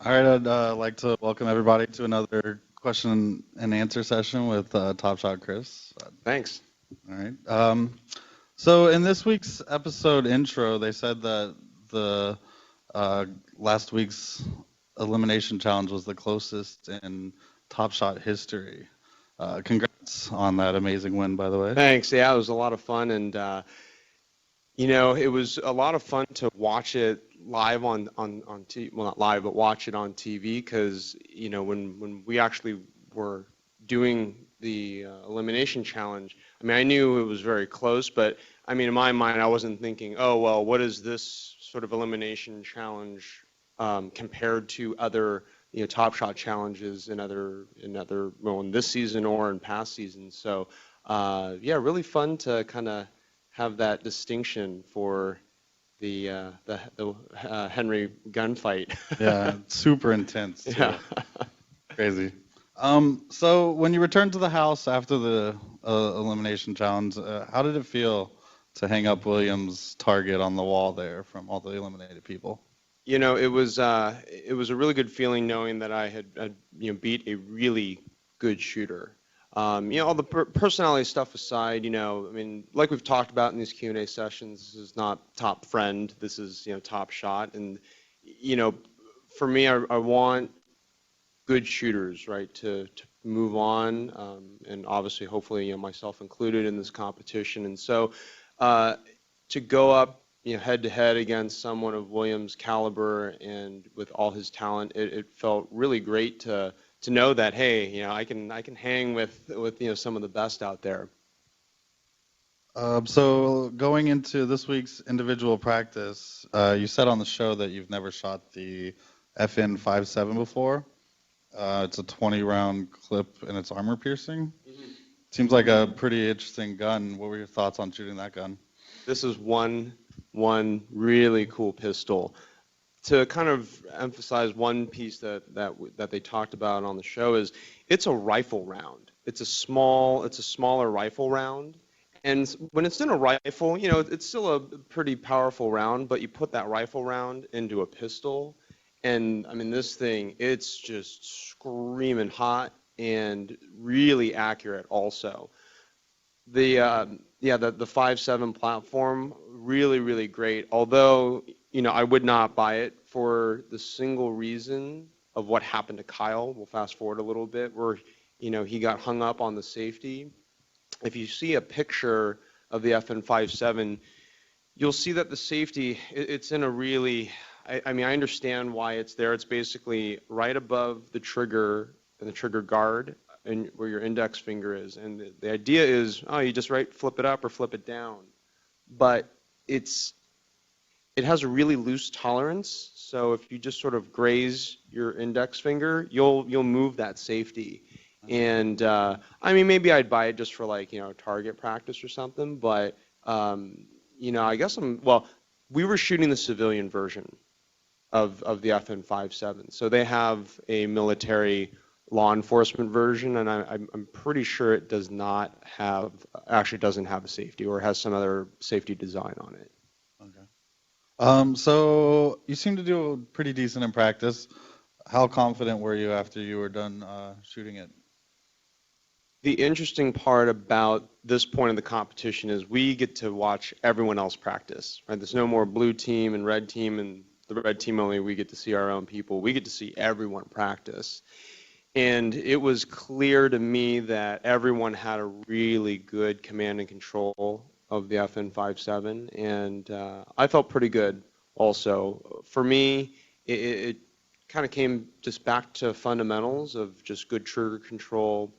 All right, I'd like to welcome everybody to another question and answer session with Top Shot Chris. Thanks. All right. So in this week's episode intro, they said that the uh, last week's elimination challenge was the closest in Top Shot history. Congrats on that amazing win, by the way. Thanks. Yeah, it was a lot of fun, and it was a lot of fun to watch it live on TV. Well, not live, but watch it on TV because when we actually were doing the elimination challenge, I mean, I knew it was very close, but I mean, in my mind, I wasn't thinking, oh well, what is this sort of elimination challenge compared to other Top Shot challenges well, in this season or in past seasons. So yeah, really fun to kind of have that distinction for the Henry gunfight. Yeah, super intense too. Yeah. Crazy. So when you returned to the house after the elimination challenge, how did it feel to hang up Williams' target on the wall there from all the eliminated people? It was a really good feeling knowing that I had beat a really good shooter. All the personality stuff aside, I mean, like we've talked about in these Q&A sessions, this is not top friend, this is, top shot. And, you know, for me, I want good shooters, right, to move on, and obviously, hopefully, myself included in this competition. And so to go up, head to head against someone of Williams' caliber and with all his talent, it felt really great to know that, hey, I can hang with some of the best out there. So going into this week's individual practice, you said on the show that you've never shot the FN 57 before. It's a 20 round clip and it's armor piercing. Seems like a pretty interesting gun. What were your thoughts on shooting that gun? This is one really cool pistol. To kind of emphasize one piece that they talked about on the show is it's a rifle round. It's a smaller rifle round. And when it's in a rifle, it's still a pretty powerful round, but you put that rifle round into a pistol, and I mean, this thing, it's just screaming hot and really accurate also. The 5.7 platform, really, really great. Although, I would not buy it for the single reason of what happened to Kyle. We'll fast forward a little bit, where, he got hung up on the safety. If you see a picture of the FN 57, you'll see that the safety, it's in a really, I mean, I understand why it's there. It's basically right above the trigger and the trigger guard and where your index finger is. And the idea is, oh, you just flip it up or flip it down. But it has a really loose tolerance. So if you just sort of graze your index finger, you'll move that safety. And I mean, maybe I'd buy it just for target practice or something. But I guess well, we were shooting the civilian version of the FN 57. So they have a military law enforcement version, and I'm pretty sure it actually doesn't have a safety, or has some other safety design on it. Okay. So you seem to do pretty decent in practice. How confident were you after you were done shooting it? The interesting part about this point of the competition is we get to watch everyone else practice, right? There's no more blue team and red team, and the red team only, we get to see our own people. We get to see everyone practice. And it was clear to me that everyone had a really good command and control of the FN 57, and I felt pretty good also. For me, it kind of came just back to fundamentals of just good trigger control.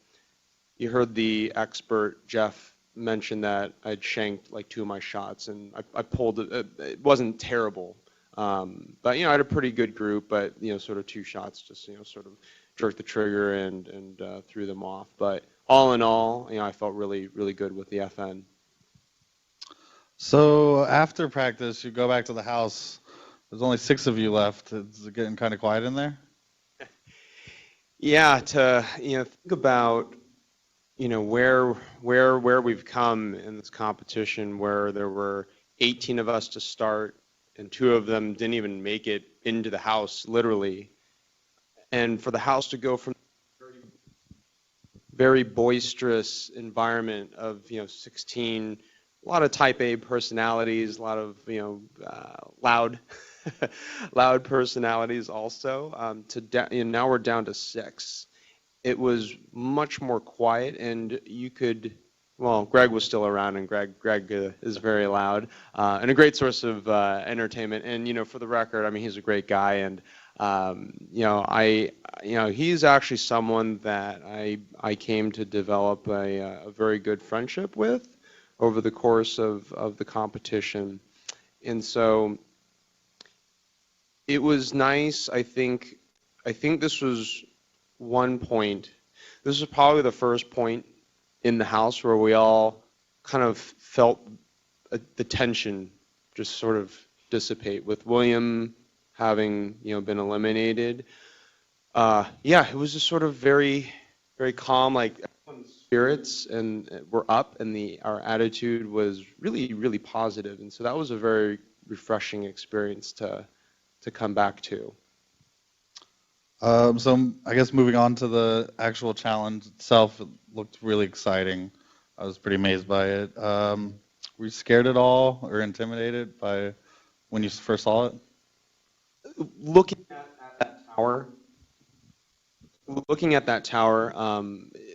You heard the expert, Jeff, mention that I'd shanked like 2 of my shots, and I pulled it. It wasn't terrible, but I had a pretty good group, but sort of 2 shots just sort of jerked the trigger and threw them off. But all in all, I felt really, really good with the FN. So after practice, you go back to the house. There's only 6 of you left. It's getting kind of quiet in there. Yeah, to think about where we've come in this competition, where there were 18 of us to start, and 2 of them didn't even make it into the house, literally. And for the house to go from very boisterous environment of 16, a lot of type A personalities, a lot of loud loud personalities also, to now we're down to 6. It was much more quiet, and you could, well, Greg was still around, and Greg is very loud, and a great source of entertainment. And for the record, I mean, he's a great guy, and he's actually someone that I came to develop a very good friendship with over the course of the competition. And so it was nice. I think this was one point. This was probably the first point in the house where we all kind of felt the tension just sort of dissipate, with William having been eliminated. Yeah, it was just sort of very, very calm, like everyone's spirits and were up, and our attitude was really, really positive. And so that was a very refreshing experience to come back to. So I guess moving on to the actual challenge itself, it looked really exciting. I was pretty amazed by it. Were you scared at all or intimidated by when you first saw it? Looking at that tower,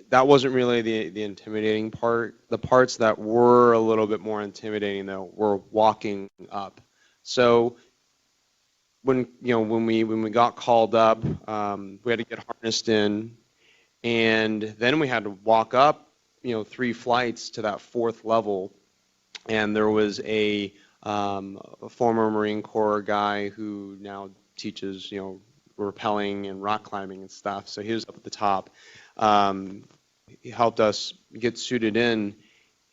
that wasn't really the intimidating part. The parts that were a little bit more intimidating, though, were walking up. So when we got called up, we had to get harnessed in, and then we had to walk up 3 flights to that 4th level, and there was a former Marine Corps guy who now teaches rappelling and rock climbing and stuff. So he was up at the top. He helped us get suited in,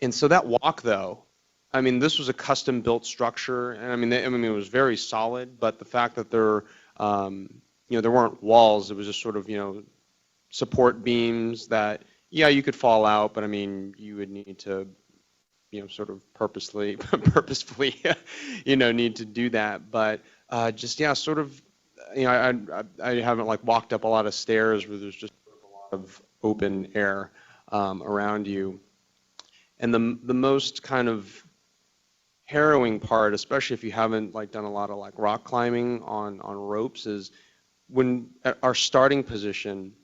and so that walk, though, I mean, this was a custom-built structure, and I mean, it was very solid. But the fact that there weren't walls, it was just sort of support beams that, yeah, you could fall out, but I mean, you would need to sort of purposefully need to do that. But just sort of I haven't walked up a lot of stairs where there's just a lot of open air around you. And the most kind of harrowing part, especially if you haven't done a lot of rock climbing on ropes, is when at our starting position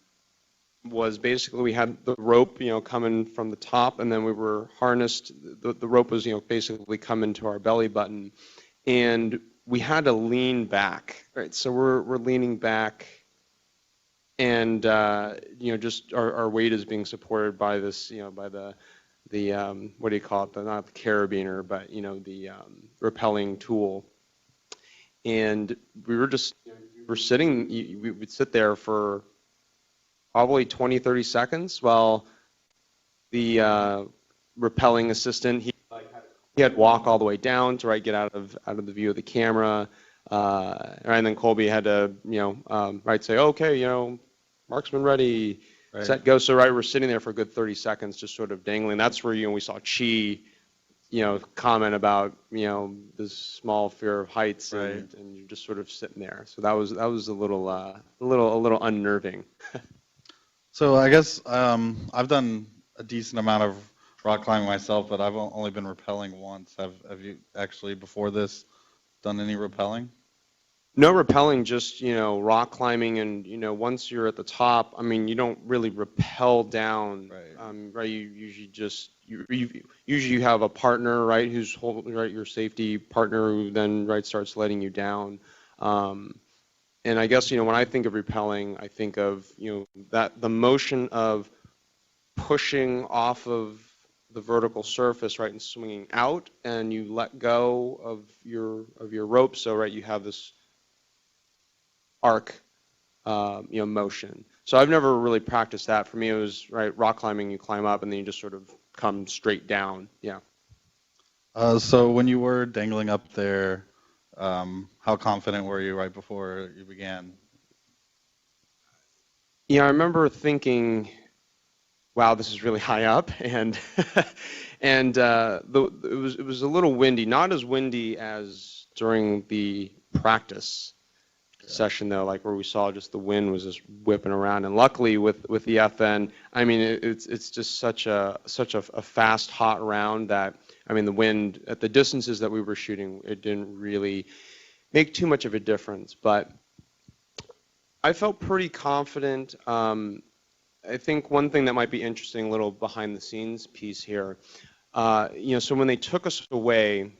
was basically we had the rope coming from the top, and then we were harnessed. The rope was basically coming to our belly button, and we had to lean back, right? So we're leaning back, and just our weight is being supported by this by the what do you call it? Not the carabiner, but the rappelling tool. And we were just we were sitting. We would sit there for probably 20, 30 seconds while the rappelling assistant he had to walk all the way down to get out of the view of the camera, and then Colby had to say, okay, Marc's been ready. Right. Set, go. So we're sitting there for a good 30 seconds, just sort of dangling. That's where we saw Chee, comment about this small fear of heights, right. and you're just sort of sitting there. So that was a little unnerving. So I guess I've done a decent amount of rock climbing myself, but I've only been rappelling once. Have you actually before this done any rappelling? No rappelling, just rock climbing, and once you're at the top, I mean, you don't really rappel down, right? You usually just you have a partner, right, who's holding your safety partner, who then starts letting you down. And I guess when I think of rappelling, I think of that the motion of pushing off of the vertical surface, right, and swinging out, and you let go of your rope, so you have this arc motion. So I've never really practiced that. For me, it was rock climbing, you climb up and then you just sort of come straight down. Yeah. So when you were dangling up there, how confident were you right before you began? Yeah, I remember thinking, wow, this is really high up, and and it was a little windy, not as windy as during the practice. session though, like where we saw just the wind was just whipping around, and luckily with the FN, I mean it's just such a fast, hot round that, I mean, the wind at the distances that we were shooting, it didn't really make too much of a difference, but I felt pretty confident. I think one thing that might be interesting, a little behind the scenes piece here, so when they took us away,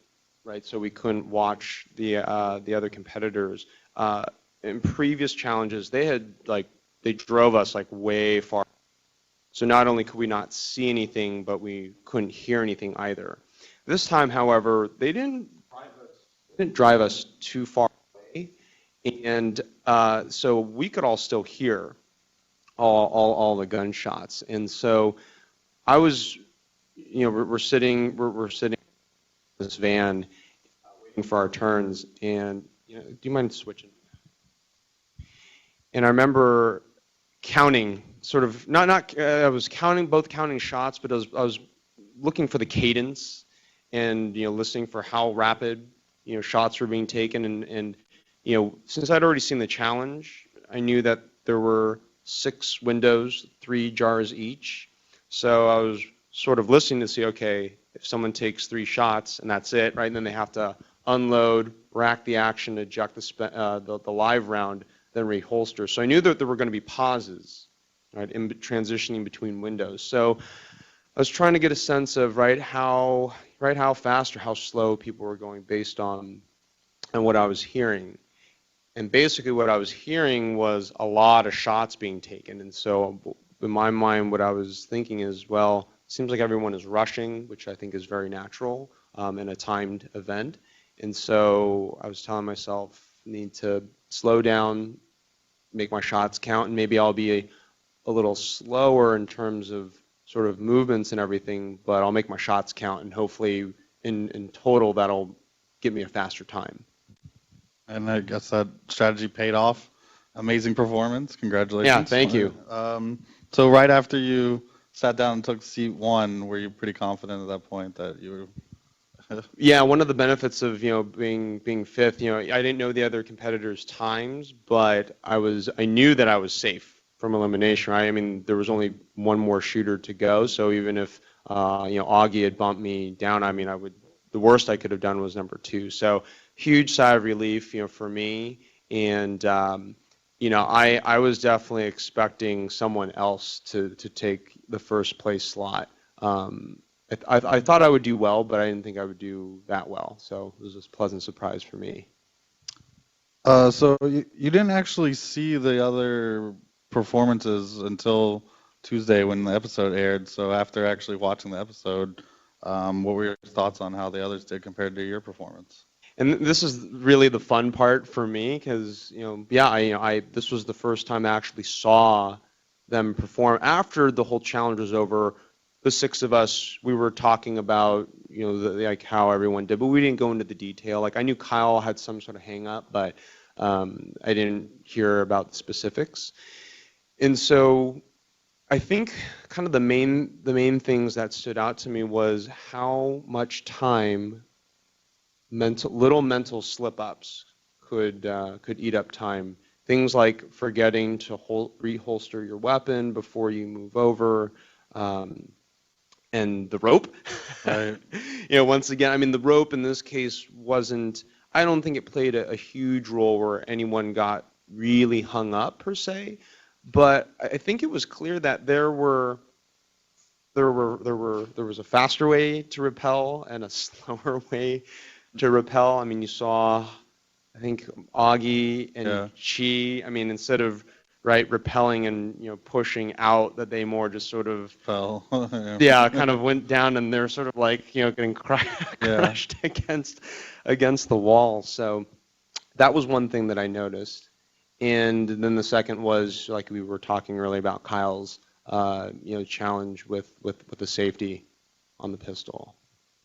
right, so we couldn't watch the other competitors, in previous challenges, they drove us like way far. So not only could we not see anything, but we couldn't hear anything either. This time, however, they didn't drive us too far away, and so we could all still hear all the gunshots. And so I was, we're sitting in this van waiting for our turns, and do you mind switching? And I remember counting, sort of I was counting shots, but I was looking for the cadence, and listening for how rapid shots were being taken, and since I'd already seen the challenge, I knew that there were 6 windows, 3 jars each. So I was sort of listening to see, okay, if someone takes 3 shots and that's it, right, and then they have to unload, rack the action, eject the live round, then reholster. So I knew that there were going to be pauses, right, in transitioning between windows. So I was trying to get a sense of how fast or how slow people were going based on what I was hearing. And basically what I was hearing was a lot of shots being taken. And so in my mind, what I was thinking is, well, it seems like everyone is rushing, which I think is very natural in a timed event. And so I was telling myself, I need to slow down, make my shots count, and maybe I'll be a little slower in terms of sort of movements and everything, but I'll make my shots count, and hopefully in total that'll give me a faster time. And I guess that strategy paid off. Amazing performance. Congratulations. Yeah, thank you. So right after you sat down and took seat 1, were you pretty confident at that point that you were? Yeah, one of the benefits of being fifth, I didn't know the other competitors' times, but I knew that I was safe from elimination, right? I mean, there was only one more shooter to go, so even if Augie had bumped me down, I mean, the worst I could have done was number 2. So huge sigh of relief, for me, and I was definitely expecting someone else to take the first place slot. I thought I would do well, but I didn't think I would do that well. So it was a pleasant surprise for me. So you didn't actually see the other performances until Tuesday when the episode aired. So after actually watching the episode, what were your thoughts on how the others did compared to your performance? And this is really the fun part for me because, this was the first time I actually saw them perform. After the whole challenge was over, the 6 of us, we were talking about, like how everyone did, but we didn't go into the detail. Like I knew Kyle had some sort of hang up, but I didn't hear about the specifics. And so I think kind of the main things that stood out to me was how much time little mental slip-ups could eat up time. Things like forgetting to reholster your weapon before you move over, and the rope. Right. Once again, I mean, the rope in this case wasn't. I don't think it played a huge role where anyone got really hung up per se, but I think it was clear that there was a faster way to rappel and a slower way to rappel. I mean, you saw, I think Augie and Chee. I mean, instead of rappelling and pushing out, that they more just sort of fell. Kind of went down, and they're sort of like getting crushed against the wall. So that was one thing that I noticed. And then the second was, like we were talking earlier about Kyle's challenge with the safety on the pistol.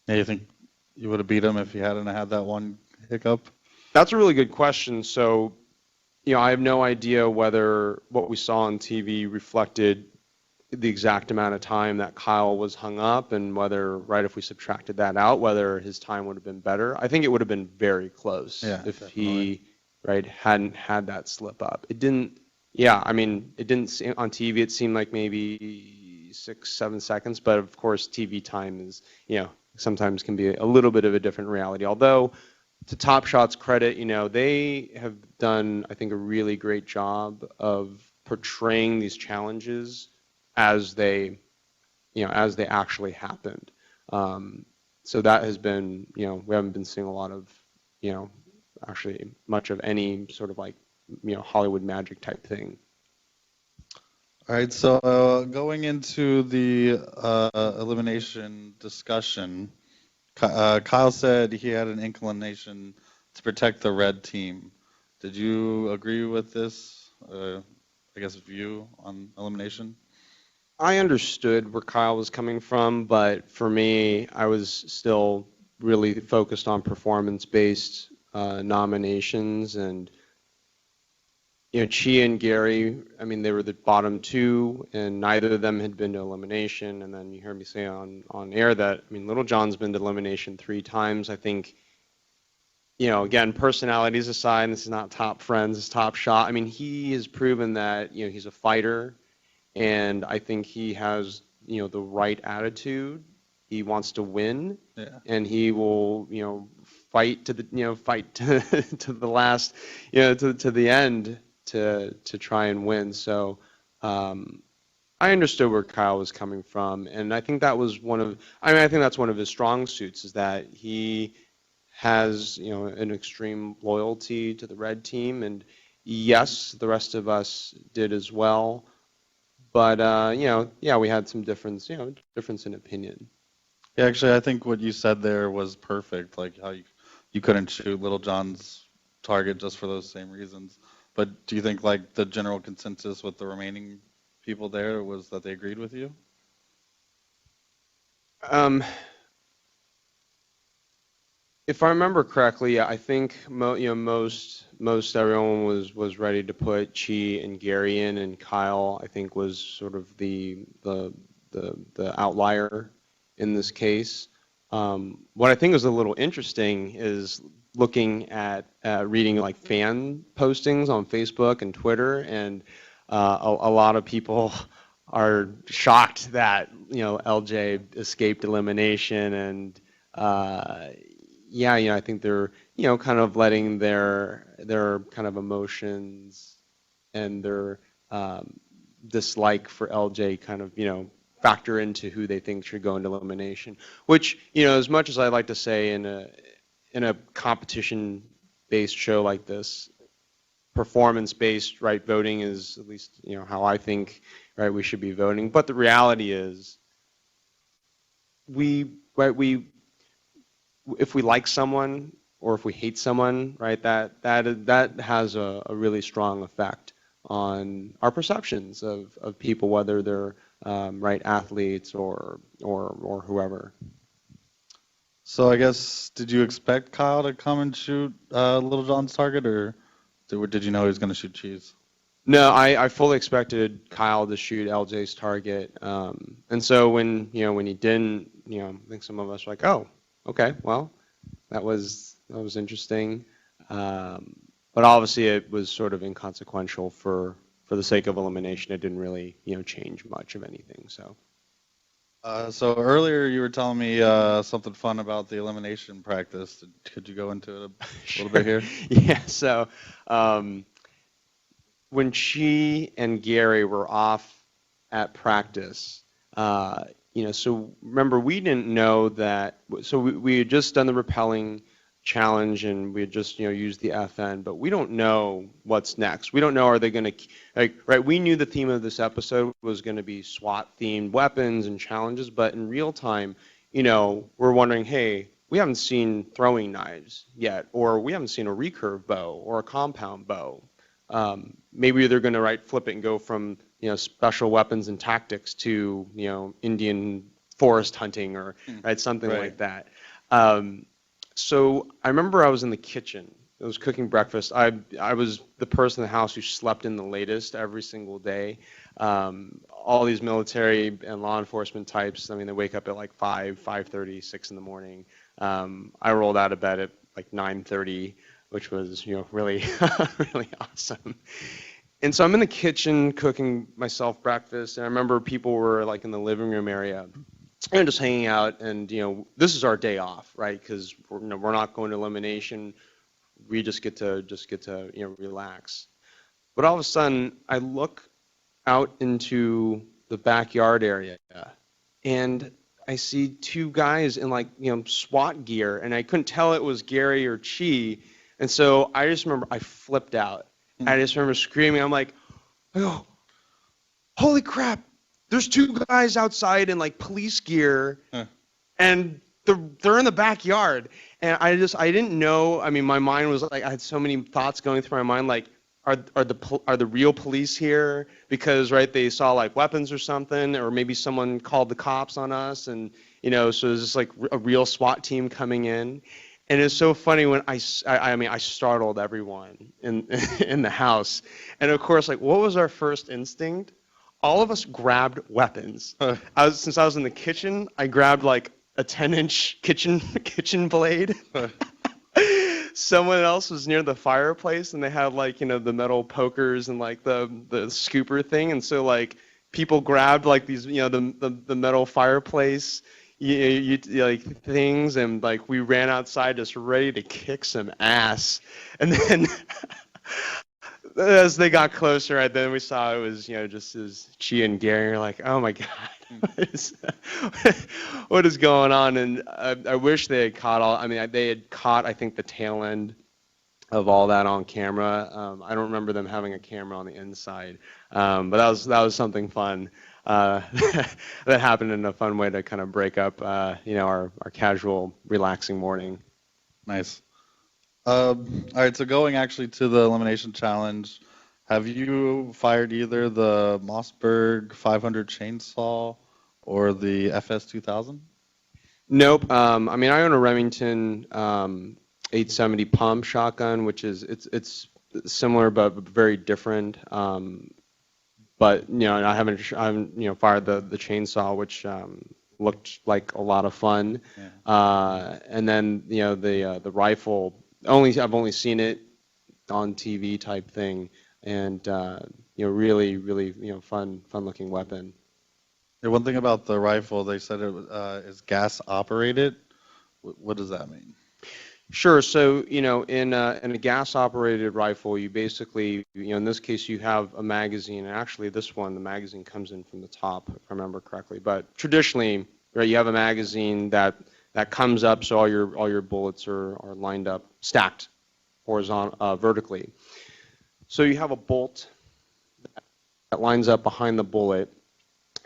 Yeah, you think you would have beat him if he hadn't had that one hiccup? That's a really good question. So, I have no idea whether what we saw on TV reflected the exact amount of time that Kyle was hung up, and whether, if we subtracted that out, whether his time would have been better. I think it would have been very close if definitely. he right, hadn't had that slip up. It didn't, yeah, I mean, it didn't seem, on TV, it seemed like maybe 6, 7 seconds, but of course, TV time is, sometimes can be a little bit of a different reality. Although, to Top Shot's credit, they have done, I think, a really great job of portraying these challenges as they, as they actually happened. So that has been, we haven't been seeing a lot of, actually much of any sort of like, Hollywood magic type thing. All right, so going into the elimination discussion, Kyle said he had an inclination to protect the red team. Did you agree with this, I guess, view on elimination? I understood where Kyle was coming from, but for me, I was still really focused on performance-based nominations. And Chee and Gary, I mean, they were the bottom two, and neither of them had been to elimination. And then you heard me say on air that, I mean, Little John's been to elimination 3 times. I think, again, personalities aside, and this is not Top Friends, it's Top Shot. I mean, he has proven that, he's a fighter, and I think he has, the right attitude. He wants to win, Yeah. and he will, fight to the, fight to the last, to the end to try and win. So I understood where Kyle was coming from, and I think that was I think that's one of his strong suits, is that he has, an extreme loyalty to the red team, and yes, the rest of us did as well. But yeah, we had some difference in opinion. Yeah, actually, I think what you said there was perfect, like how you couldn't shoot Little John's target just for those same reasons. But do you think like the general consensus with the remaining people there was that they agreed with you? If I remember correctly, I think most everyone was ready to put Chee and Gary in, and Kyle, I think, was sort of the outlier in this case. What I think was a little interesting is looking at reading like fan postings on Facebook and Twitter, and a lot of people are shocked that LJ escaped elimination, and yeah, I think they're kind of letting their kind of emotions and their dislike for LJ kind of factor into who they think should go into elimination. Which as much as I like to say in a competition-based show like this, performance-based, right, voting is at least how I think, right, we should be voting. But the reality is, if we like someone or if we hate someone, right, that has a really strong effect on our perceptions of people, whether they're right, athletes or whoever. So I guess, did you expect Kyle to come and shoot Little John's target, or did you know he was going to shoot Cheese? No, I fully expected Kyle to shoot LJ's target, and so when he didn't, I think some of us were like, oh, okay, well, that was interesting, but obviously it was sort of inconsequential for the sake of elimination. It didn't really change much of anything. So. So earlier you were telling me something fun about the elimination practice. Could you go into it a little bit here? Yeah. So when Chee and Gary were off at practice, so remember, we didn't know that. So we had just done the rappelling challenge, and we had just used the FN, but we don't know what's next. We don't know, are they going to right? We knew the theme of this episode was going to be SWAT themed weapons and challenges, but in real time, we're wondering, hey, we haven't seen throwing knives yet, or we haven't seen a recurve bow or a compound bow. Maybe they're going to flip it and go from special weapons and tactics to Indian forest hunting, or something like that. So I remember I was in the kitchen. I was cooking breakfast. I was the person in the house who slept in the latest every single day. All these military and law enforcement types, I mean, they wake up at like 5:30, 6 in the morning. I rolled out of bed at like 9:30 which was, really, really awesome. And so I'm in the kitchen cooking myself breakfast, and I remember people were like in the living room area and just hanging out, and this is our day off, right? Because we're not going to elimination. We just get to relax. But all of a sudden, I look out into the backyard area, and I see two guys in like SWAT gear, and I couldn't tell it was Gary or Chee, and so I just remember I flipped out. I just remember screaming. I'm like, oh, holy crap! There's two guys outside in like police gear, and they're in the backyard. And I didn't know. I mean, my mind was like, I had so many thoughts going through my mind, like, are the real police here? Because right, they saw like weapons or something, or maybe someone called the cops on us, and so it was just like a real SWAT team coming in. And it's so funny when I startled everyone in in the house. And of course, like, what was our first instinct? All of us grabbed weapons. Since I was in the kitchen, I grabbed like a 10-inch kitchen blade. Someone else was near the fireplace, and they had like the metal pokers and like the scooper thing. And so like people grabbed like these the metal fireplace like things, and like we ran outside just ready to kick some ass. And then as they got closer, right, then we saw it was just as Chee and Gary. You're like, oh my god, what is going on? And I wish they had caught all. I mean, they had caught, I think, the tail end of all that on camera. I don't remember them having a camera on the inside, but that was something fun. That happened in a fun way to kind of break up, our casual, relaxing morning. Nice. All right, so going actually to the elimination challenge, have you fired either the Mossberg 500 chainsaw or the FS2000? Nope. I mean, I own a Remington 870 pump shotgun, which is it's similar but very different. But I haven't fired the chainsaw, which looked like a lot of fun. Yeah. And then the rifle, I've only seen it on TV type thing, and really fun looking weapon. Yeah, one thing about the rifle, they said it is gas operated. What does that mean? Sure. So, in a gas-operated rifle, you basically, in this case, you have a magazine. And actually, this one, the magazine comes in from the top, if I remember correctly. But traditionally, right, you have a magazine that comes up, so all your bullets are lined up, stacked vertically. So you have a bolt that lines up behind the bullet,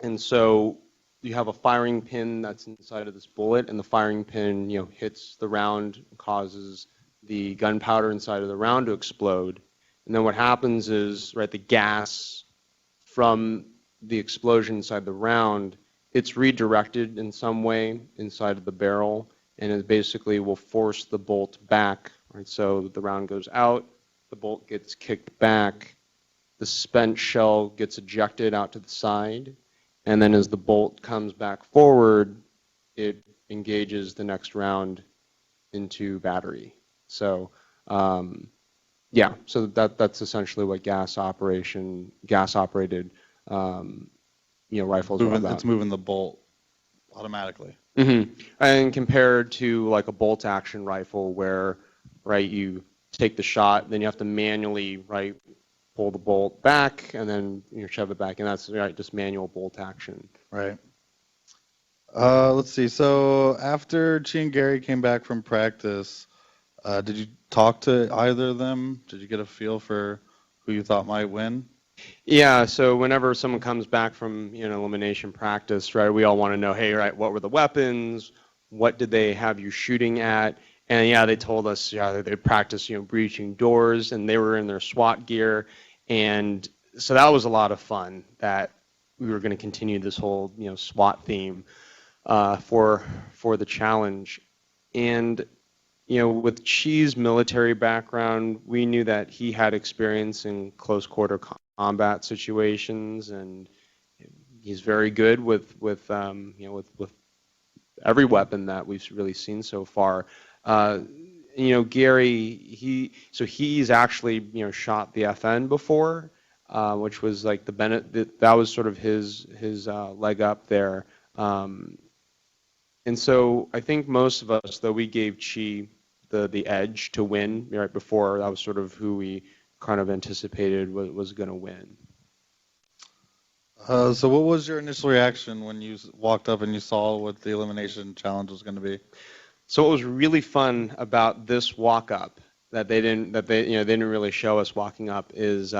and so you have a firing pin that's inside of this bullet, and the firing pin, hits the round, causes the gunpowder inside of the round to explode. And then what happens is, right, the gas from the explosion inside the round, it's redirected in some way inside of the barrel, and it basically will force the bolt back, right? So the round goes out, the bolt gets kicked back, the spent shell gets ejected out to the side, and then as the bolt comes back forward, it engages the next round into battery. So, yeah, so that's essentially what gas operated, rifles are about. It's moving the bolt automatically. Mm-hmm. And compared to like a bolt action rifle where, right, you take the shot, then you have to manually, right, pull the bolt back and then shove it back, and that's right, just manual bolt action. Right. Let's see. So after Chee and Gary came back from practice, did you talk to either of them? Did you get a feel for who you thought might win? Yeah. So whenever someone comes back from elimination practice, right, we all want to know, hey, right, what were the weapons? What did they have you shooting at? And yeah, they told us they practiced breaching doors, and they were in their SWAT gear. And so that was a lot of fun that we were going to continue this whole SWAT theme for the challenge. And with Chee's military background, we knew that he had experience in close quarter combat situations, and he's very good with every weapon that we've really seen so far. Gary, he's actually, shot the FN before, which was like that was sort of his leg up there. And so I think most of us, though, we gave Chee the edge to win right before. That was sort of who we kind of anticipated was going to win. So what was your initial reaction when you walked up and you saw what the elimination challenge was going to be? So what was really fun about this walk up that they didn't really show us walking up is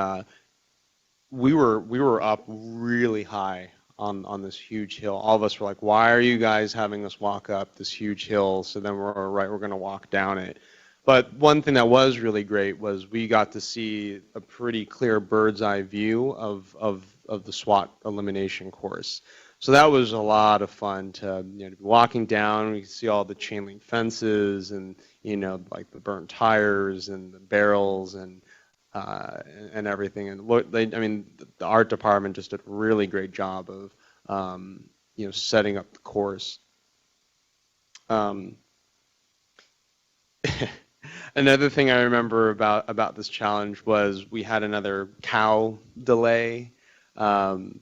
we were up really high on this huge hill. All of us were like, why are you guys having us walk up this huge hill? So then we're going to walk down it. But one thing that was really great was we got to see a pretty clear bird's eye view of the SWAT elimination course. So that was a lot of fun to be walking down. We could see all the chain link fences and like the burnt tires and the barrels and everything. And the art department just did a really great job of setting up the course. Another thing I remember about this challenge was we had another cow delay. On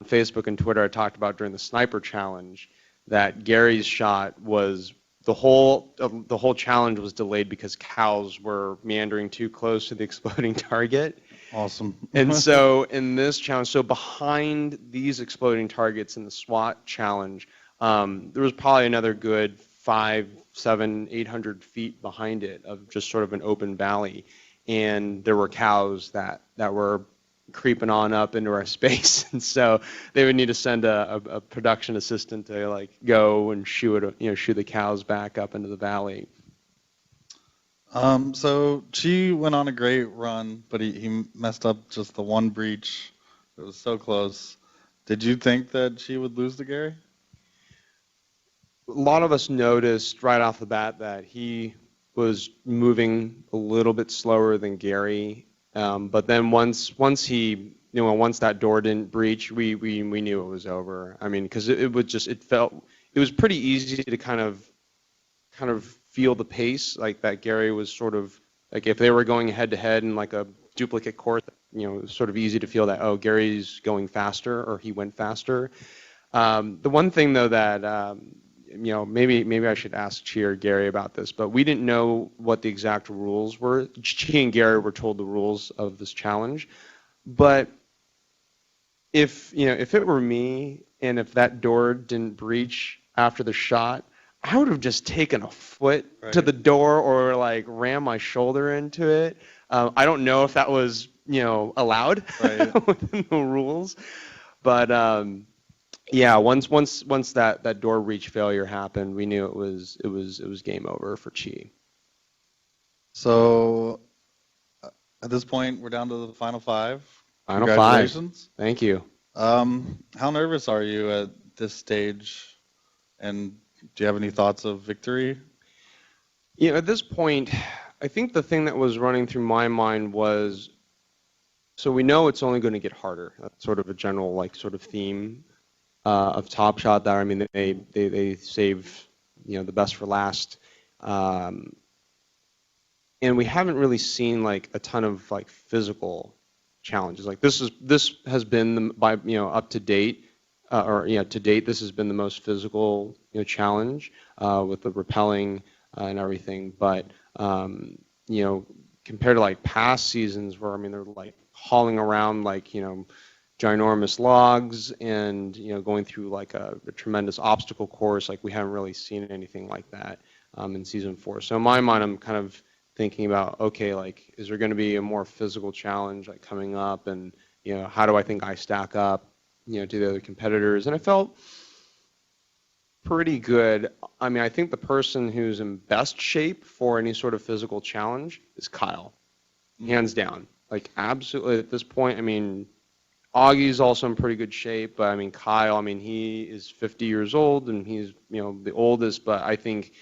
Facebook and Twitter, I talked about during the sniper challenge that Gary's shot was the whole challenge was delayed because cows were meandering too close to the exploding target. Awesome. And so in this challenge, so behind these exploding targets in the SWAT challenge, there was probably another good 500, 700, 800 feet behind it of just sort of an open valley, and there were cows that were creeping on up into our space, and so they would need to send a production assistant to like go and shoo the cows back up into the valley. So Chee went on a great run, but he messed up just the one breach. It was so close. Did you think that Chee would lose to Gary? A lot of us noticed right off the bat that he was moving a little bit slower than Gary. But then once that door didn't breach, we knew it was over. I mean, because it was pretty easy to kind of feel the pace, like that Gary was sort of like if they were going head to head in like a duplicate court, it was sort of easy to feel that, oh, Gary's going faster or he went faster. The one thing though that maybe I should ask Chee or Gary about this, but we didn't know what the exact rules were. Chee and Gary were told the rules of this challenge, but if it were me and if that door didn't breach after the shot, I would have just taken a foot to the door or like ram my shoulder into it. I don't know if that was allowed within the rules, but yeah, once that door breach failure happened, we knew it was game over for Chee. So at this point, we're down to the final five. Final Congratulations. 5. Thank you. How nervous are you at this stage? And do you have any thoughts of victory? At this point, I think the thing that was running through my mind was, so we know it's only going to get harder. That's sort of a general sort of theme of Top Shot there. I mean, they save the best for last, and we haven't really seen like a ton of like physical challenges. Like this has been up to date. To date, this has been the most physical challenge with the rappelling and everything. But compared to like past seasons where they're like hauling around like ginormous logs and going through like a tremendous obstacle course, like we haven't really seen anything like that in season 4. So in my mind, I'm kind of thinking about, okay, like is there going to be a more physical challenge like coming up, and how do I think I stack up to the other competitors? And I felt pretty good. I mean, I think the person who's in best shape for any sort of physical challenge is Kyle, hands down. Like absolutely at this point. I mean, Augie's also in pretty good shape, but I mean Kyle, he is 50 years old and he's the oldest, but I think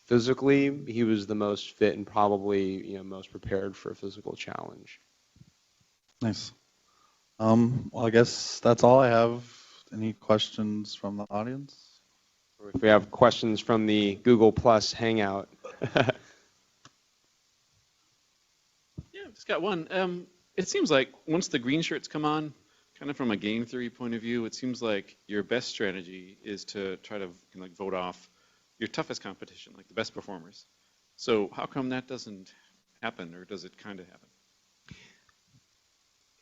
physically he was the most fit and probably most prepared for a physical challenge. Nice. Well, I guess that's all I have. Any questions from the audience? Or if we have questions from the Google Plus Hangout. Just got one. It seems like once the green shirts come on, kind of from a game theory point of view, it seems like your best strategy is to try to like vote off your toughest competition, like the best performers. So how come that doesn't happen, or does it kind of happen?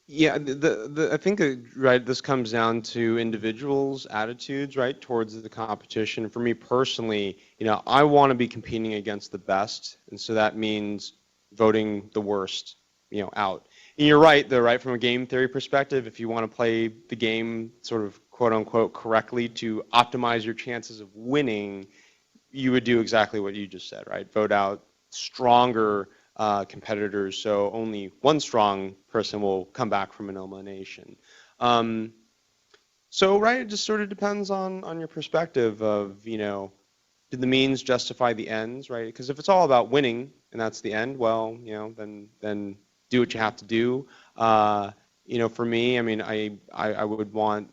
Yeah, I think right. This comes down to individuals' attitudes, right, towards the competition. For me personally, I want to be competing against the best, and so that means voting the worst, out. And you're right, though, right, from a game theory perspective, if you want to play the game sort of quote unquote correctly to optimize your chances of winning, you would do exactly what you just said, right? Vote out stronger competitors, so only one strong person will come back from an elimination. So, right, it just sort of depends on your perspective of, did the means justify the ends, right? Because if it's all about winning and that's the end, well, then do what you have to do. For me, I mean, I would want,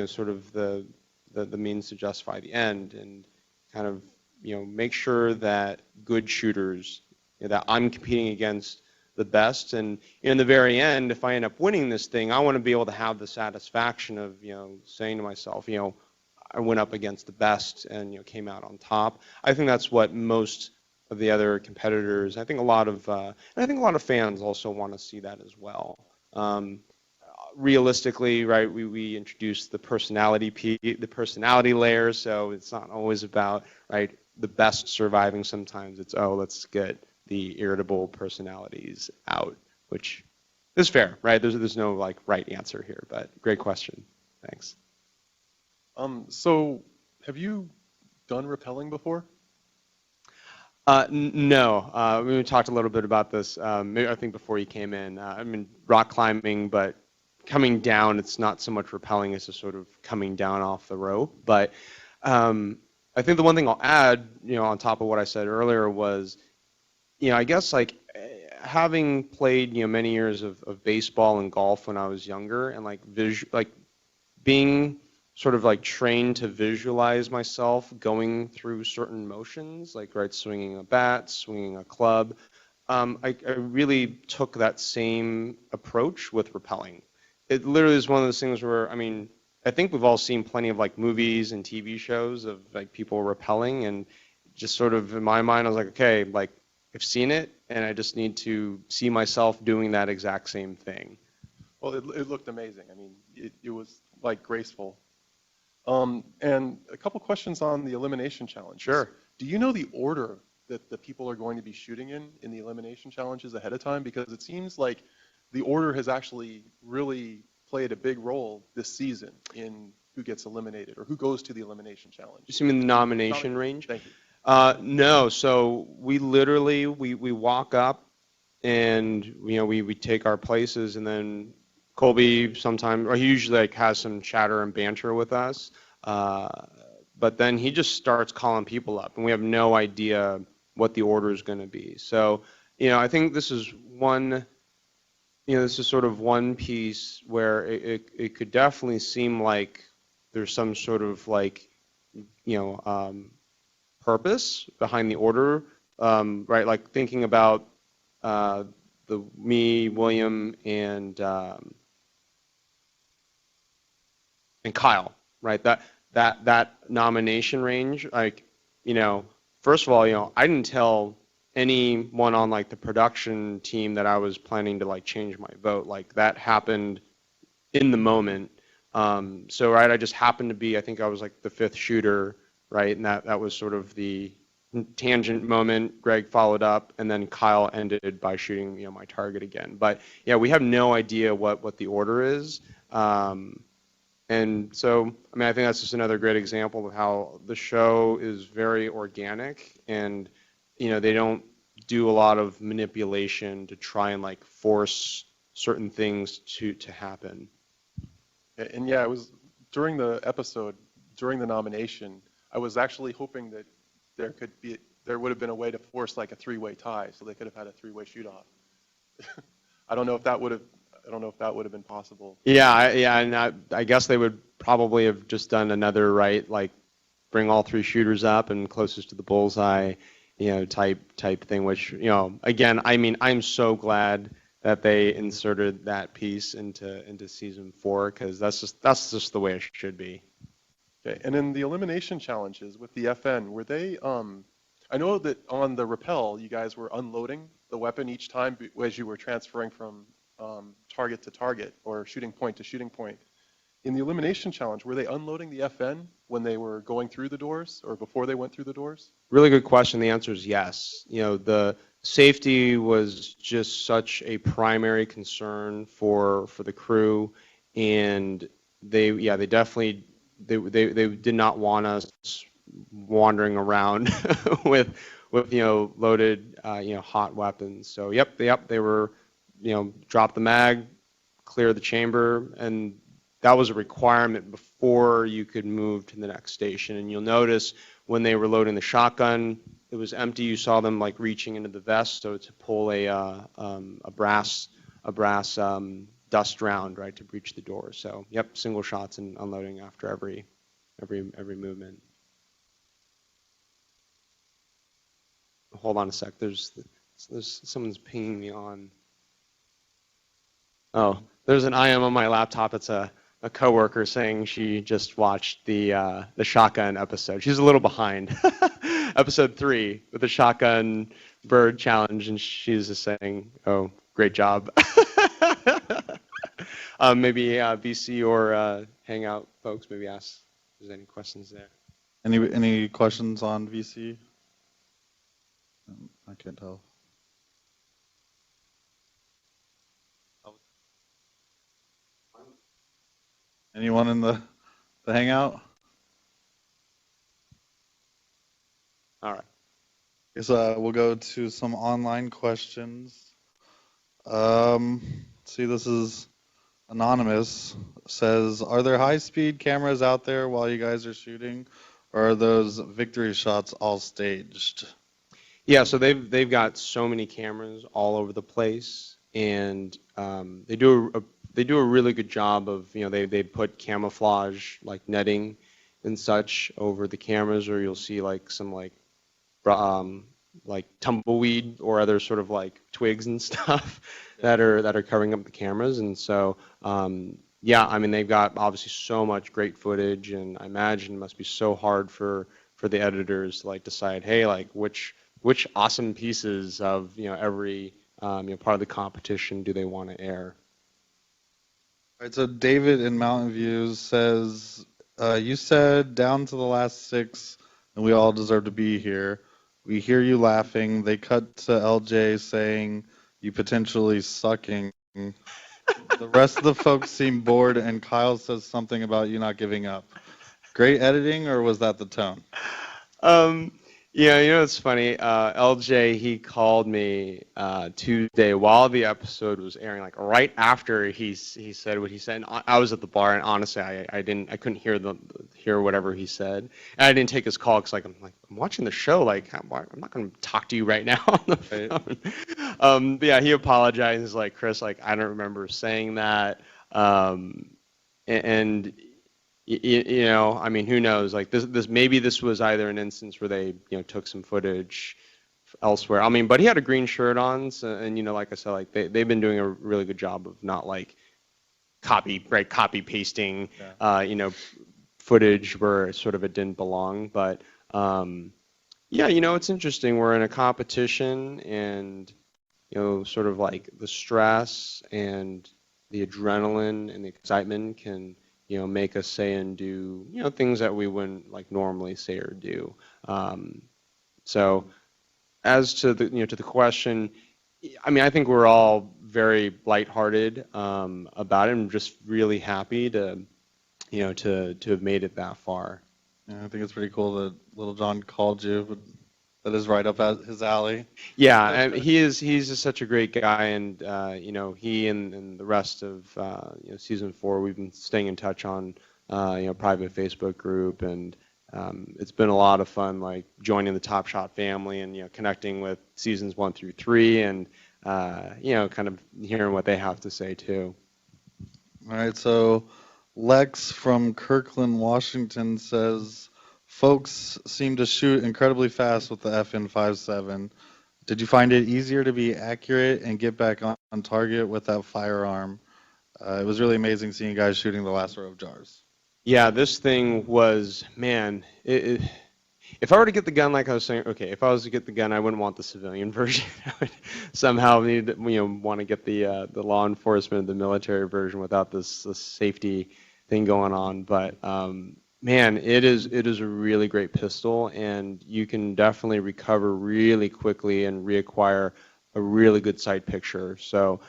sort of the means to justify the end and kind of, make sure that good shooters, that I'm competing against the best. And in the very end, if I end up winning this thing, I want to be able to have the satisfaction of, saying to myself, I went up against the best and, came out on top. I think that's what most of the other competitors, I think a lot of fans also want to see that as well. Realistically, right, we introduced the personality layer, so it's not always about, right, the best surviving. Sometimes it's, let's get the irritable personalities out, which is fair, right? There's no like right answer here, but great question. Thanks. So have you done rappelling before? No. We talked a little bit about this, maybe I think before you came in. I mean, rock climbing, but coming down, it's not so much rappelling as just sort of coming down off the rope. But I think the one thing I'll add, on top of what I said earlier was, I guess like having played, many years of baseball and golf when I was younger, and like being sort of like trained to visualize myself going through certain motions, like right, swinging a bat, swinging a club. I really took that same approach with rappelling. It literally is one of those things where, I mean, I think we've all seen plenty of like movies and TV shows of like people rappelling, and just sort of in my mind, I was like, okay, like I've seen it, and I just need to see myself doing that exact same thing. Well, it looked amazing. I mean, it was like graceful. And a couple questions on the elimination challenges. Sure. Do you know the order that the people are going to be shooting in the elimination challenges ahead of time? Because it seems like the order has actually really played a big role this season in who gets eliminated or who goes to the elimination challenge. You mean the nomination range? Thank you. No, so we literally, we walk up and, we take our places, and then Colby sometimes, or he usually like has some chatter and banter with us, but then he just starts calling people up, and we have no idea what the order is going to be. So, I think this is one, this is sort of one piece where it could definitely seem like there's some sort of like, purpose behind the order, right? Like thinking about me, William, and Kyle, right? That nomination range, like, first of all, I didn't tell anyone on like the production team that I was planning to like change my vote. Like that happened in the moment. So right, I just happened to be, I think I was like the fifth shooter, right? And that was sort of the tangent moment. Greg followed up, and then Kyle ended by shooting, my target again. But yeah, we have no idea what the order is. And so, I mean, I think that's just another great example of how the show is very organic, and, they don't do a lot of manipulation to try and like force certain things to happen. And yeah, it was during the episode, during the nomination, I was actually hoping that there would have been a way to force like a three-way tie, so they could have had a three-way shoot-off. I don't know if that would have been possible. Yeah, and I guess they would probably have just done another, right, like bring all three shooters up and closest to the bullseye, type thing. Which, again, I mean, I'm so glad that they inserted that piece into season 4, because that's just the way it should be. Okay. And in the elimination challenges with the FN, were they? I know that on the rappel, you guys were unloading the weapon each time as you were transferring from target to target or shooting point to shooting point. In the elimination challenge, were they unloading the FN when they were going through the doors or before they went through the doors? Really good question. The answer is yes. You know, the safety was just such a primary concern for the crew, and they definitely they did not want us wandering around with loaded hot weapons. So they were drop the mag, clear the chamber, and that was a requirement before you could move to the next station. And you'll notice when they were loading the shotgun, it was empty. You saw them like reaching into the vest, so to pull a brass dust round, right, to breach the door. So single shots and unloading after every movement. Hold on a sec. There's someone's pinging me on. Oh, there's an IM on my laptop. It's a coworker saying she just watched the shotgun episode. She's a little behind. Episode 3 with the shotgun bird challenge, and she's just saying, "Oh, great job." Maybe VC or Hangout folks, maybe ask if there's any questions there. Any questions on VC? I can't tell. Anyone in the Hangout? All right. Guess we'll go to some online questions. See, this is anonymous. Says, are there high-speed cameras out there while you guys are shooting, or are those victory shots all staged? Yeah, so they've got so many cameras all over the place, and they do a really good job of, they put camouflage like netting and such over the cameras, or you'll see like some like tumbleweed or other sort of like twigs and stuff that are covering up the cameras. And so they've got obviously so much great footage, and I imagine it must be so hard for the editors to like decide, hey, like which awesome pieces of every part of the competition do they want to air. All right, so David in Mountain View says, you said down to the last 6 and we all deserve to be here. We hear you laughing. They cut to LJ saying you potentially sucking. The rest of the folks seem bored, and Kyle says something about you not giving up. Great editing, or was that the tone? Yeah, it's funny. LJ, he called me Tuesday while the episode was airing, like right after he said what he said. And I was at the bar, and honestly, I couldn't hear whatever he said. And I didn't take his call because I'm watching the show. Like, I'm not going to talk to you right now on the phone. But yeah, he apologized. Like, Chris, like I don't remember saying that. And I mean, who knows? Like maybe this was either an instance where they, took some footage elsewhere. I mean, but he had a green shirt on, so, and like I said, like they've been doing a really good job of not like copy pasting, footage where sort of it didn't belong. But it's interesting. We're in a competition, and sort of like the stress and the adrenaline and the excitement can make us say and do, things that we wouldn't like normally say or do. So as to the question, I mean, I think we're all very lighthearted about it. I'm just really happy to have made it that far. Yeah, I think it's pretty cool that Little John called you, but that is right up his alley. Yeah, and he's just such a great guy, and he and the rest of season 4, we've been staying in touch on private Facebook group, and it's been a lot of fun, like joining the Top Shot family and connecting with seasons 1 through 3, and kind of hearing what they have to say too. All right, so Lex from Kirkland, Washington says, folks seem to shoot incredibly fast with the FN 57. Did you find it easier to be accurate and get back on on target with that firearm. It was really amazing seeing you guys shooting the last row of jars. Yeah, this thing was, man, if I were to get the gun, like I was saying, okay, if I was to get the gun, I wouldn't want the civilian version. I would somehow need, want to get the law enforcement, the military version without this safety thing going on. But man, it is a really great pistol, and you can definitely recover really quickly and reacquire a really good sight picture. So.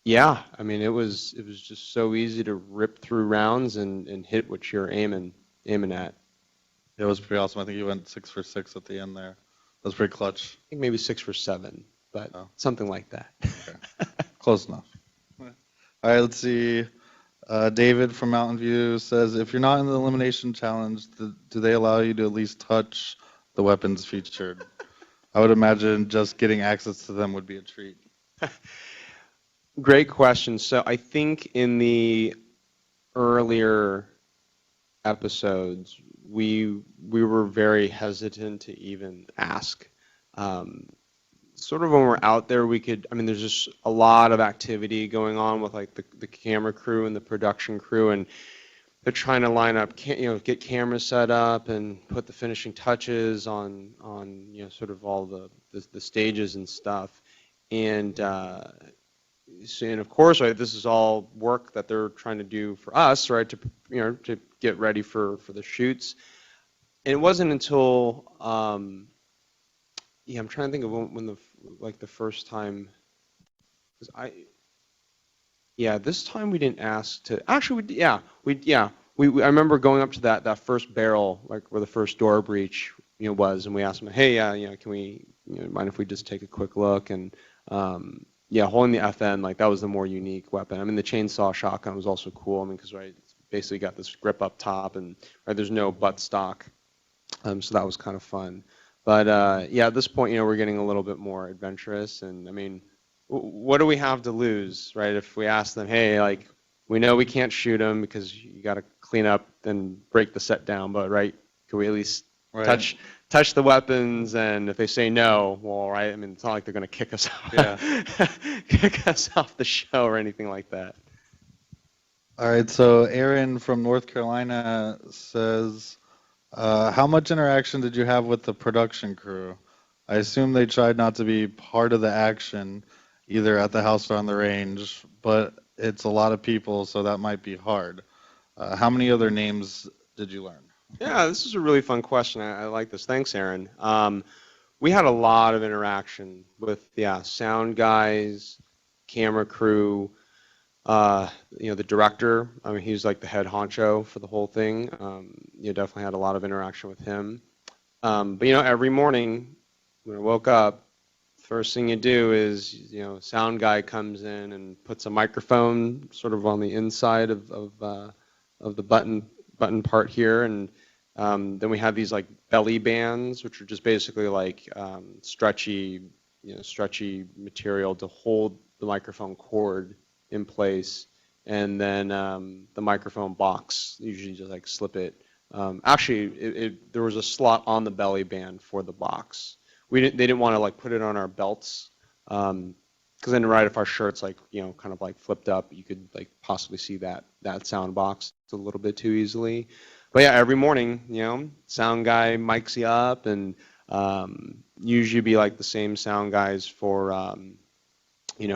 Yeah, I mean, it was just so easy to rip through rounds and hit what you're aiming at. It was pretty awesome. I think you went 6 for 6 at the end there. That was pretty clutch. I think maybe 6 for 7, but something like that. Okay. Close enough. All right, let's see. David from Mountain View says, if you're not in the elimination challenge, do they allow you to at least touch the weapons featured? I would imagine just getting access to them would be a treat. Great question. So I think in the earlier episodes, we were very hesitant to even ask. Sort of when we're out there, I mean, there's just a lot of activity going on with like the camera crew and the production crew, and they're trying to line up, get cameras set up and put the finishing touches on sort of all the stages and stuff. And of course, right, this is all work that they're trying to do for us, right, to get ready for the shoots. And it wasn't until I'm trying to think of when the first time, this time we didn't ask to. Actually, I remember going up to that first barrel, like where the first door breach was, and we asked them, hey, can we mind if we just take a quick look? And holding the FN, like that was the more unique weapon. I mean, the chainsaw shotgun was also cool. I mean, because it's basically got this grip up top, and there's no butt stock, so that was kind of fun. But at this point, we're getting a little bit more adventurous, and I mean, what do we have to lose, right? If we ask them, hey, like we know we can't shoot them because you got to clean up and break the set down, but right, can we at least touch the weapons? And if they say no, well, right, I mean, it's not like they're going to kick us out, kick us off the show or anything like that. All right, so Aaron from North Carolina says, how much interaction did you have with the production crew? I assume they tried not to be part of the action, either at the house or on the range, but it's a lot of people, so that might be hard. How many other names did you learn? Yeah, this is a really fun question. I like this. Thanks, Aaron. We had a lot of interaction with sound guys, camera crew, the director. I mean, he's like the head honcho for the whole thing. Definitely had a lot of interaction with him. But every morning when I woke up, first thing you do is sound guy comes in and puts a microphone sort of on the inside of the button part here, and then we have these like belly bands, which are just basically like stretchy material to hold the microphone cord in place, and then the microphone box, usually just like slip it. Actually, there was a slot on the belly band for the box. They didn't want to like put it on our belts, because then right if our shirt's like kind of like flipped up, you could like possibly see that sound box a little bit too easily. But every morning, sound guy mics you up, and usually be like the same sound guys for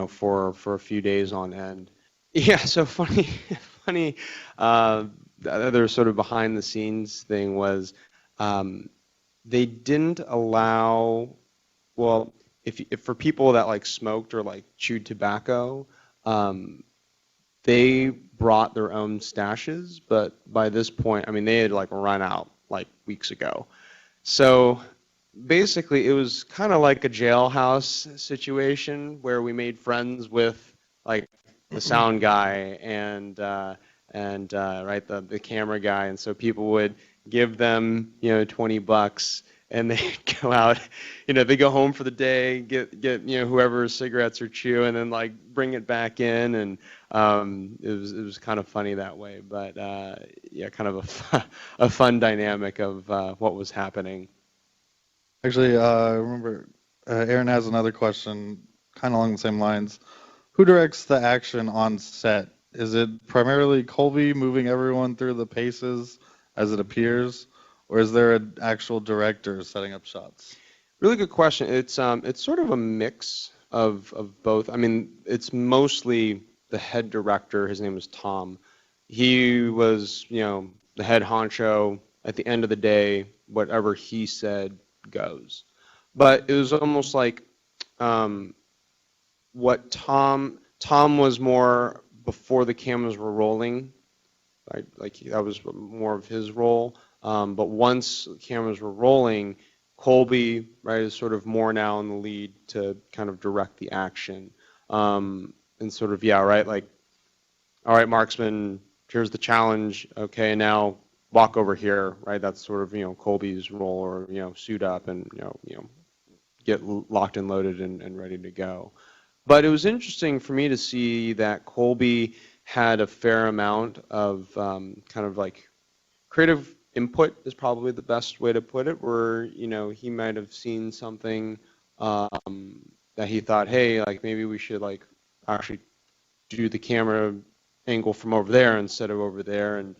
for a few days on end. Yeah, so funny. The other sort of behind the scenes thing was they didn't allow. Well, if for people that like smoked or like chewed tobacco, they brought their own stashes, but by this point, I mean, they had like run out like weeks ago. So basically, it was kind of like a jailhouse situation where we made friends with like the sound guy and the camera guy, and so people would give them $20, and they go out, they go home for the day, get whoever's cigarettes or chew, and then like bring it back in, and it was kind of funny that way, but kind of a fun dynamic of what was happening. Actually, I remember Aaron has another question kind of along the same lines. Who directs the action on set? Is it primarily Colby moving everyone through the paces as it appears, or is there an actual director setting up shots? Really good question. It's sort of a mix of both. I mean, it's mostly the head director. His name is Tom. He was, the head honcho. At the end of the day, whatever he said goes. But it was almost like what Tom was more before the cameras were rolling, right? Like that was more of his role. But once the cameras were rolling, Colby, right, is sort of more now in the lead to kind of direct the action. And sort of, yeah, right, like, all right, marksman, here's the challenge. Okay, now walk over here, right? That's sort of, Colby's role, or, suit up and, get locked and loaded and ready to go. But it was interesting for me to see that Colby had a fair amount of kind of like creative input is probably the best way to put it, where, he might have seen something that he thought, hey, like maybe we should like actually do the camera angle from over there instead of over there. And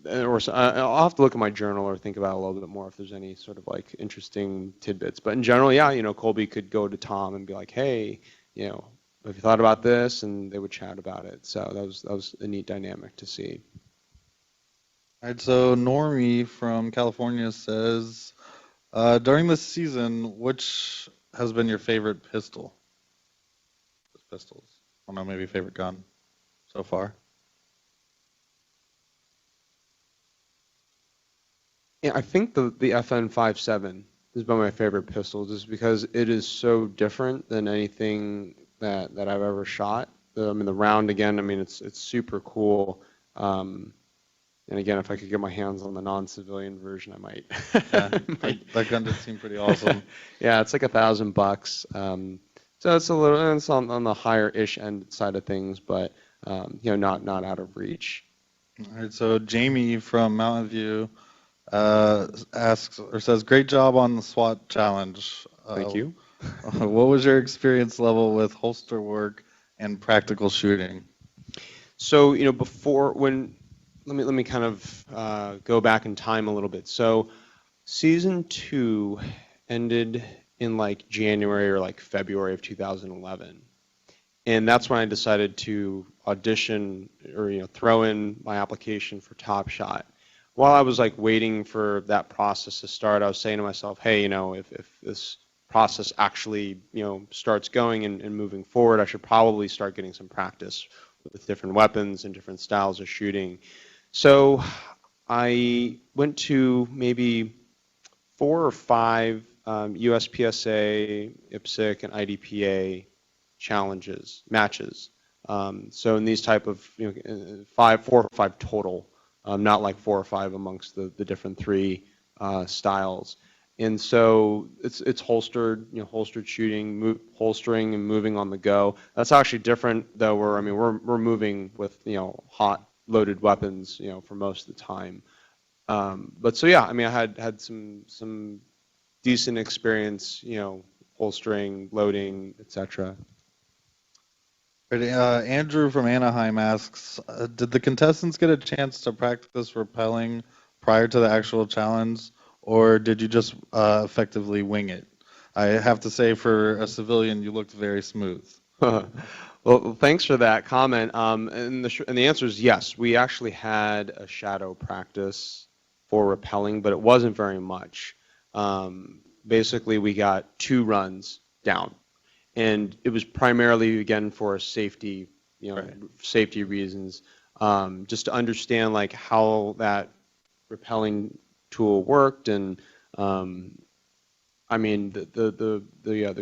or I'll have to look at my journal or think about it a little bit more if there's any sort of like interesting tidbits. But in general, yeah, Colby could go to Tom and be like, hey, have you thought about this? And they would chat about it. So that was a neat dynamic to see. All right, so Normie from California says, during this season, which has been your favorite pistol? Pistols. I don't know, maybe favorite gun so far. Yeah, I think the FN FS2000 has been my favorite pistol, just because it is so different than anything that I've ever shot. The round, again, it's super cool. And again, if I could get my hands on the non-civilian version, I might. Yeah, that gun did seem pretty awesome. Yeah, it's like $1,000. So it's on the higher-ish end side of things, but not out of reach. All right, so Jamie from Mountain View asks or says, "Great job on the SWAT challenge. Thank you. What was your experience level with holster work and practical shooting?" So let me kind of go back in time a little bit. So season 2 ended in like January or like February of 2011, and that's when I decided to audition or throw in my application for Top Shot. While I was like waiting for that process to start, I was saying to myself, hey, if this process actually starts going and moving forward, I should probably start getting some practice with different weapons and different styles of shooting. So I went to maybe 4 or 5 USPSA, IPSC, and IDPA matches. So in these type of 4 or 5 total, not like 4 or 5 amongst the different 3 styles. And so it's holstered, holstered shooting, holstering and moving on the go. That's actually different, though. We're moving with hot loaded weapons, for most of the time. But so yeah, I had some decent experience, holstering, loading, etc. Andrew from Anaheim asks, did the contestants get a chance to practice rappelling prior to the actual challenge, or did you just effectively wing it? I have to say, for a civilian, you looked very smooth. Well, thanks for that comment. And the answer is yes. We actually had a shadow practice for rappelling, but it wasn't very much. Basically, we got 2 runs down. And it was primarily, again, for safety, Right. safety reasons, just to understand like how that rappelling tool worked. And the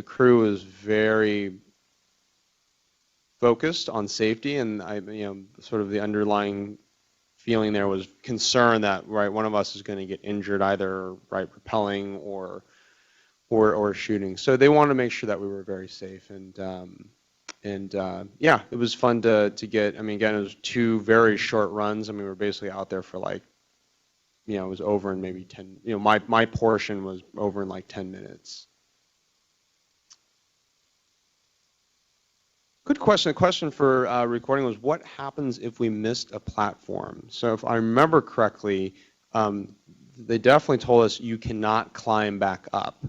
crew is very focused on safety, and sort of the underlying feeling there was concern that one of us is going to get injured, either rappelling or shooting. So they wanted to make sure that we were very safe, and yeah, it was fun to get. Again, it was 2 very short runs. We were basically out there for like, it was over in maybe 10. My portion was over in like 10 minutes. Good question. The question for recording was, what happens if we missed a platform? So if I remember correctly, they definitely told us you cannot climb back up.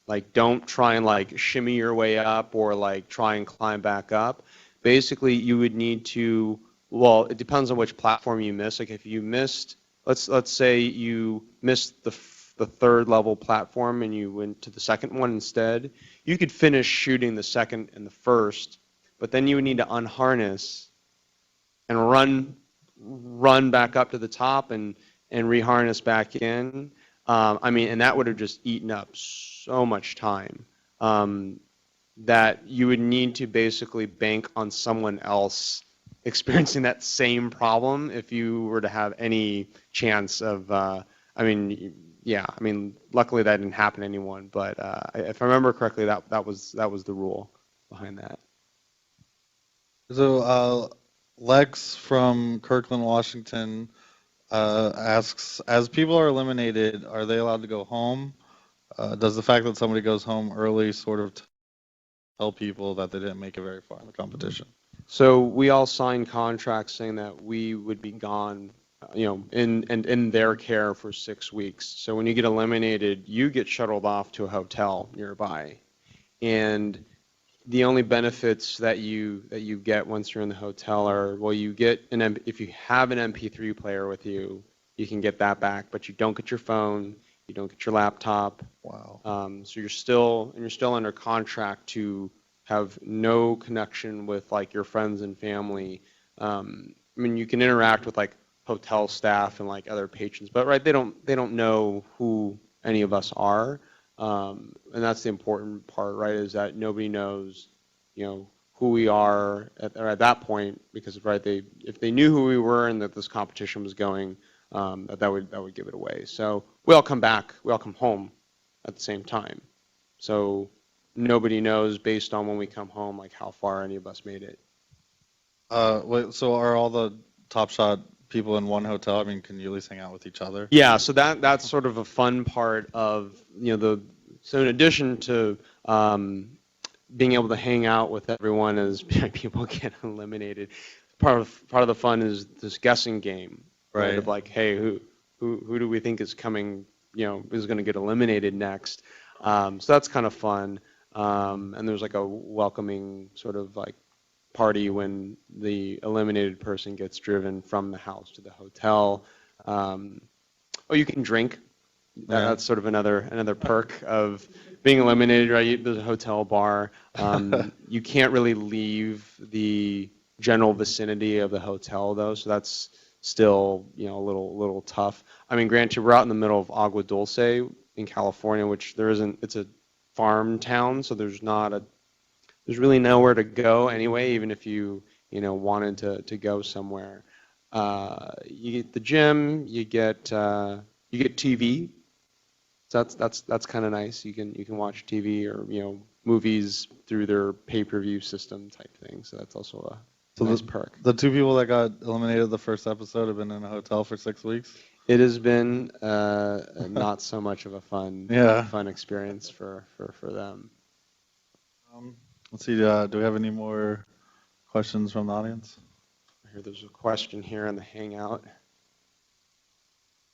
Like, don't try and like shimmy your way up or like try and climb back up. Basically, you would need to, well, it depends on which platform you miss. Like if you missed, let's say you missed the third level platform and you went to the second one instead, you could finish shooting the second and the first, but then you would need to unharness and run back up to the top and reharness back in. I mean, and that would have just eaten up so much time that you would need to basically bank on someone else experiencing that same problem if you were to have any chance of, I mean, yeah, I mean, luckily that didn't happen to anyone, but if I remember correctly, that was the rule behind that. So Lex from Kirkland, Washington asks, as people are eliminated, are they allowed to go home? Does the fact that somebody goes home early sort of tell people that they didn't make it very far in the competition? So we all signed contracts saying that we would be gone, you know, in their care for 6 weeks. So when you get eliminated, you get shuttled off to a hotel nearby, and the only benefits that you get once you're in the hotel are, well, you get if you have an MP3 player with you, you can get that back, but you don't get your phone, you don't get your laptop. Wow. So you're still under contract to have no connection with like your friends and family. I mean, you can interact with like hotel staff and like other patrons, but right, they don't know who any of us are. And that's the important part, right, is that nobody knows, you know, who we are at that point, because right, if they knew who we were and that this competition was going, that would give it away. So we all come home at the same time. So nobody knows based on when we come home, like how far any of us made it. Wait, so are all the Top Shot people in one hotel? I mean, can you at least hang out with each other? Yeah, so that's sort of a fun part of, you know, so in addition to being able to hang out with everyone as people get eliminated, part of the fun is this guessing game, right? Of like, hey, who do we think is coming, you know, is going to get eliminated next? So that's kind of fun. And there's like a welcoming sort of like party when the eliminated person gets driven from the house to the hotel. You can drink. That's sort of another perk of being eliminated, right? There's a hotel bar. You can't really leave the general vicinity of the hotel though, so that's still, you know, a little tough. I mean, granted, we're out in the middle of Agua Dulce in California, which it's a farm town, so there's really nowhere to go anyway, even if you wanted to go somewhere. You get the gym, you get TV. So that's kind of nice. You can watch TV or, you know, movies through their pay-per-view system type thing. So that's also a nice perk. The two people that got eliminated the first episode have been in a hotel for 6 weeks. It has been not so much of a fun experience for them. Let's see. Do we have any more questions from the audience? I hear there's a question here in the Hangout.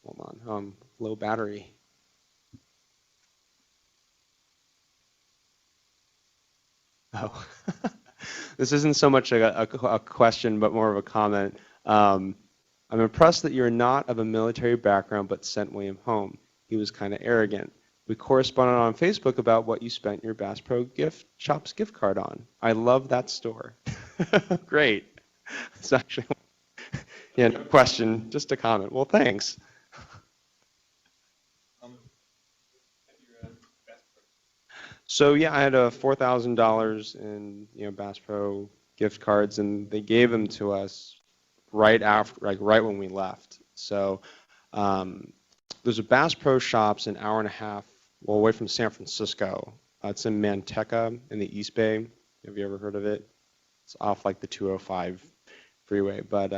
Hold on. Low battery. Oh, this isn't so much a question, but more of a comment. I'm impressed that you're not of a military background, but sent William home. He was kind of arrogant. We corresponded on Facebook about what you spent your Bass Pro Shops gift card on. I love that store. Great. It's actually, no question, just a comment. Well, thanks. So yeah, I had $4,000 in Bass Pro gift cards, and they gave them to us right when we left. So there's a Bass Pro Shops an hour and a half away from San Francisco. It's in Manteca in the East Bay. Have you ever heard of it? It's off like the 205 freeway, but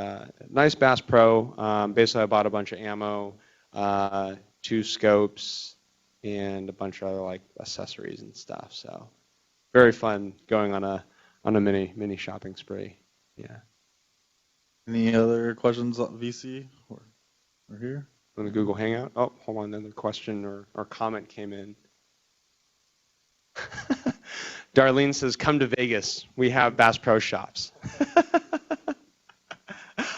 nice Bass Pro. Basically, I bought a bunch of ammo, 2 scopes, and a bunch of other like accessories and stuff. So very fun going on on a mini shopping spree. Yeah. Any other questions on VC or here? On the Google Hangout? Oh, hold on, another question or comment came in. Darlene says, come to Vegas. We have Bass Pro Shops.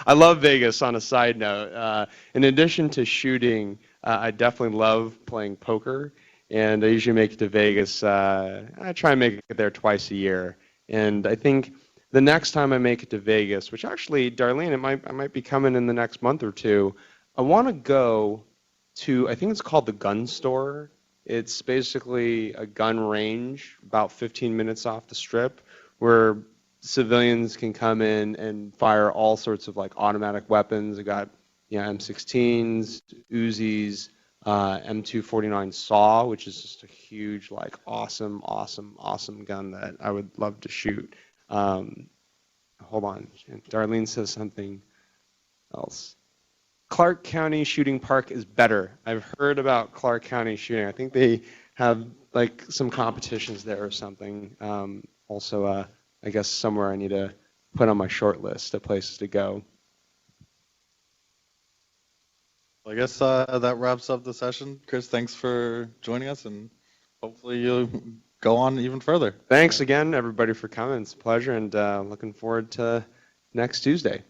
I love Vegas on a side note. In addition to shooting, I definitely love playing poker. And I usually make it to Vegas. I try and make it there twice a year. And I think the next time I make it to Vegas, which actually, Darlene, I might be coming in the next month or two, I want to go to, I think it's called the Gun Store. It's basically a gun range about 15 minutes off the strip where civilians can come in and fire all sorts of like automatic weapons. I got M16s, Uzis, M249 SAW, which is just a huge, like, awesome gun that I would love to shoot. Hold on, Darlene says something else. Clark County Shooting Park is better. I've heard about Clark County shooting. I think they have like some competitions there or something. Also, I guess somewhere I need to put on my short list of places to go. I guess that wraps up the session. Chris, thanks for joining us, and hopefully you'll go on even further. Thanks again, everybody, for coming. It's a pleasure, and looking forward to next Tuesday.